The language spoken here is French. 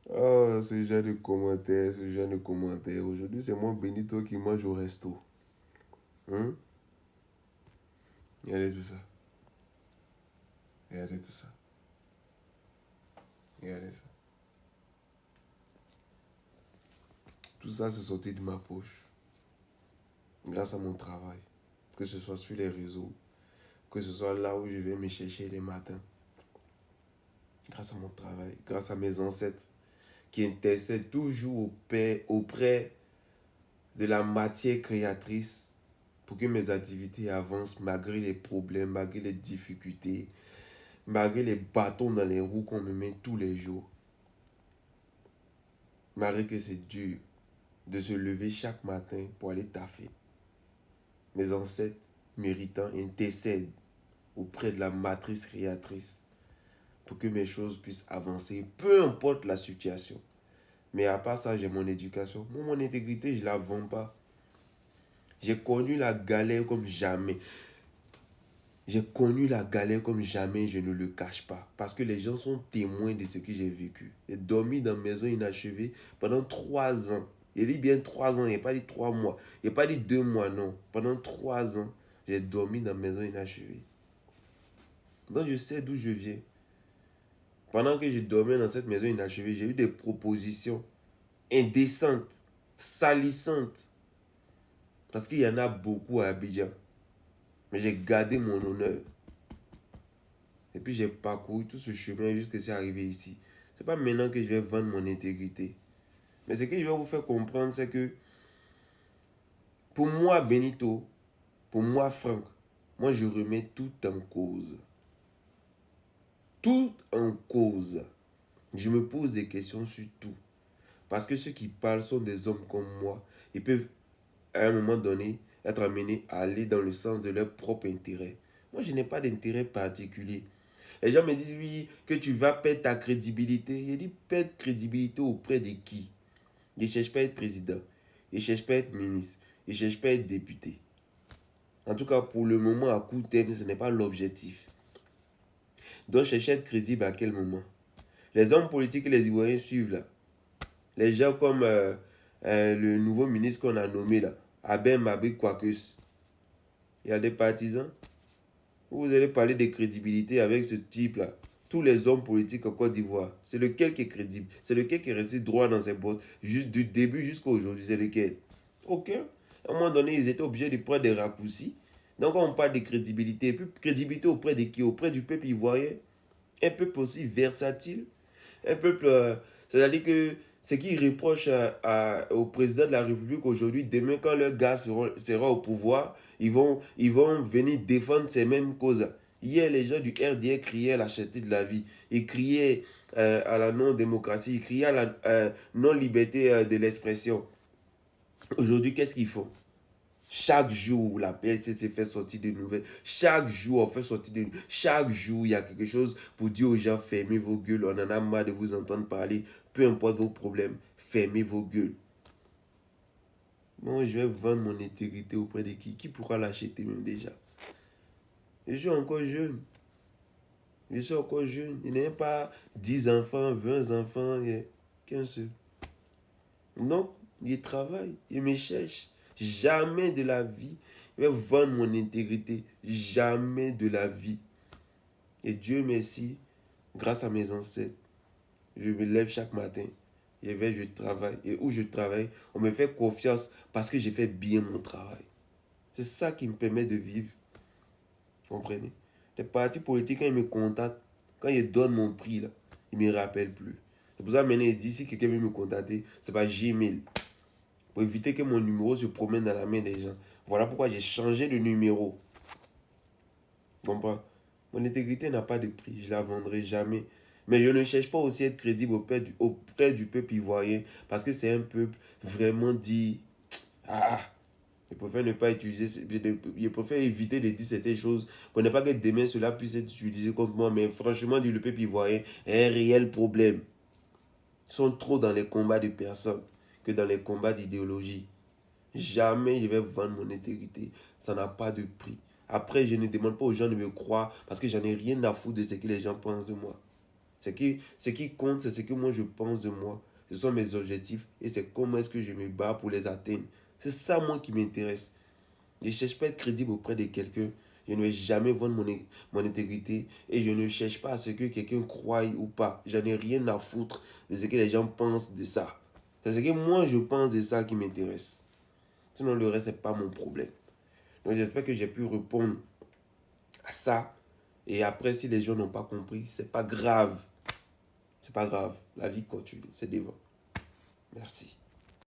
Oh, ce genre de commentaires, ce genre de commentaires. Aujourd'hui, c'est moi Benito qui mange au resto. Hein? Regardez tout ça. Regardez tout ça. Regardez ça. Tout ça, c'est sorti de ma poche. Grâce à mon travail. Que ce soit sur les réseaux. Que ce soit là où je vais me chercher les matins. Grâce à mon travail. Grâce à mes ancêtres qui intercèdent toujours auprès de la matière créatrice pour que mes activités avancent malgré les problèmes, malgré les difficultés, malgré les bâtons dans les roues qu'on me met tous les jours. Malgré que c'est dur de se lever chaque matin pour aller taffer. Mes ancêtres méritants intercèdent auprès de la matrice créatrice pour que mes choses puissent avancer, peu importe la situation. Mais à part ça, j'ai mon éducation. Moi, mon intégrité, je ne la vends pas. J'ai connu la galère comme jamais. J'ai connu la galère comme jamais, je ne le cache pas. Parce que les gens sont témoins de ce que j'ai vécu. J'ai dormi dans une maison inachevée pendant 3 ans. Il dit bien 3 ans, il n'y a pas dit 3 mois. Il n'y a pas dit 2 mois, non. Pendant 3 ans, j'ai dormi dans une maison inachevée. Donc je sais d'où je viens. Pendant que je dormais dans cette maison inachevée, j'ai eu des propositions indécentes, salissantes. Parce qu'il y en a beaucoup à Abidjan. Mais j'ai gardé mon honneur. Et puis j'ai parcouru tout ce chemin jusqu'à ce arrivé ici. C'est pas maintenant que je vais vendre mon intégrité. Mais ce que je vais vous faire comprendre, c'est que pour moi, Benito, pour moi, Franck, moi je remets tout en cause. Tout en cause. Je me pose des questions sur tout. Parce que ceux qui parlent sont des hommes comme moi. Ils peuvent, à un moment donné, être amenés à aller dans le sens de leur propre intérêt. Moi, je n'ai pas d'intérêt particulier. Les gens me disent, oui, que tu vas perdre ta crédibilité. Je dis, perdre crédibilité auprès de qui? Je ne cherche pas à être président. Je ne cherche pas à être ministre. Je ne cherche pas à être député. En tout cas, pour le moment, à court terme, ce n'est pas l'objectif. Donc, chercher à être crédible à quel moment? Les hommes politiques que les Ivoiriens suivent là, les gens comme le nouveau ministre qu'on a nommé là, Aben Mabé Kwakus, il y a des partisans. Vous allez parler de crédibilité avec ce type-là. Tous les hommes politiques en Côte d'Ivoire, c'est lequel qui est crédible? C'est lequel qui est resté droit dans ses bottes juste du début jusqu'à aujourd'hui? C'est lequel? Aucun. À un moment donné, ils étaient obligés de prendre des raccourcis. Donc, on parle de crédibilité. Et puis, crédibilité auprès de qui? Auprès du peuple ivoirien. Un peuple aussi versatile. Un peuple, c'est-à-dire que ce qu'ils reprochent au président de la République aujourd'hui, demain quand leur gars sera au pouvoir, ils vont venir défendre ces mêmes causes. Hier, les gens du RDR criaient à la cherté de la vie. Ils criaient à la non-démocratie. Ils criaient à la non-liberté de l'expression. Aujourd'hui, qu'est-ce qu'ils font? Chaque jour, la PLCC fait sortir des nouvelles. Chaque jour, on fait sortir des nouvelles. Chaque jour, il y a quelque chose pour dire aux gens, fermez vos gueules. On en a marre de vous entendre parler. Peu importe vos problèmes, fermez vos gueules. Moi, je vais vendre mon intégrité auprès de qui? Qui pourra l'acheter même déjà? Je suis encore jeune. Je suis encore jeune. Il n'y a pas 10 enfants, 20 enfants, il n'y a qu'un seul. Donc, il travaille, il me cherche. Jamais de la vie, je vais vendre mon intégrité. Jamais de la vie. Et Dieu merci, grâce à mes ancêtres, je me lève chaque matin. Je travaille. Et où je travaille, on me fait confiance parce que j'ai fait bien mon travail. C'est ça qui me permet de vivre. Vous comprenez? Les partis politiques, quand ils me contactent, quand ils donnent mon prix, là, ils ne me rappellent plus. C'est pour ça que maintenant, ils disent si quelqu'un veut me contacter, c'est pas Gmail. Pour éviter que mon numéro se promène dans la main des gens. Voilà pourquoi j'ai changé de numéro. Tu comprends? Mon intégrité n'a pas de prix, je ne la vendrai jamais. Mais je ne cherche pas aussi à être crédible auprès du peuple ivoirien, parce que c'est un peuple vraiment dit. Ah, je préfère ne pas utiliser, je préfère éviter de dire certaines choses pour ne pas que demain cela puisse être utilisé contre moi. Mais franchement, le peuple ivoirien est un réel problème. Ils sont trop dans les combats de personnes que dans les combats d'idéologie. Jamais je vais vendre mon intégrité. Ça n'a pas de prix. Après, je ne demande pas aux gens de me croire parce que j'en ai rien à foutre de ce que les gens pensent de moi. Ce qui compte, c'est ce que moi je pense de moi. Ce sont mes objectifs et c'est comment est-ce que je me bats pour les atteindre. C'est ça, moi, qui m'intéresse. Je ne cherche pas à être crédible auprès de quelqu'un. Je ne vais jamais vendre mon intégrité et je ne cherche pas à ce que quelqu'un croie ou pas. J'en ai rien à foutre de ce que les gens pensent de ça. C'est ce que moi je pense de ça qui m'intéresse. Sinon, le reste, ce n'est pas mon problème. Donc, j'espère que j'ai pu répondre à ça. Et après, si les gens n'ont pas compris, c'est pas grave. C'est pas grave. La vie continue. C'est devant. Merci.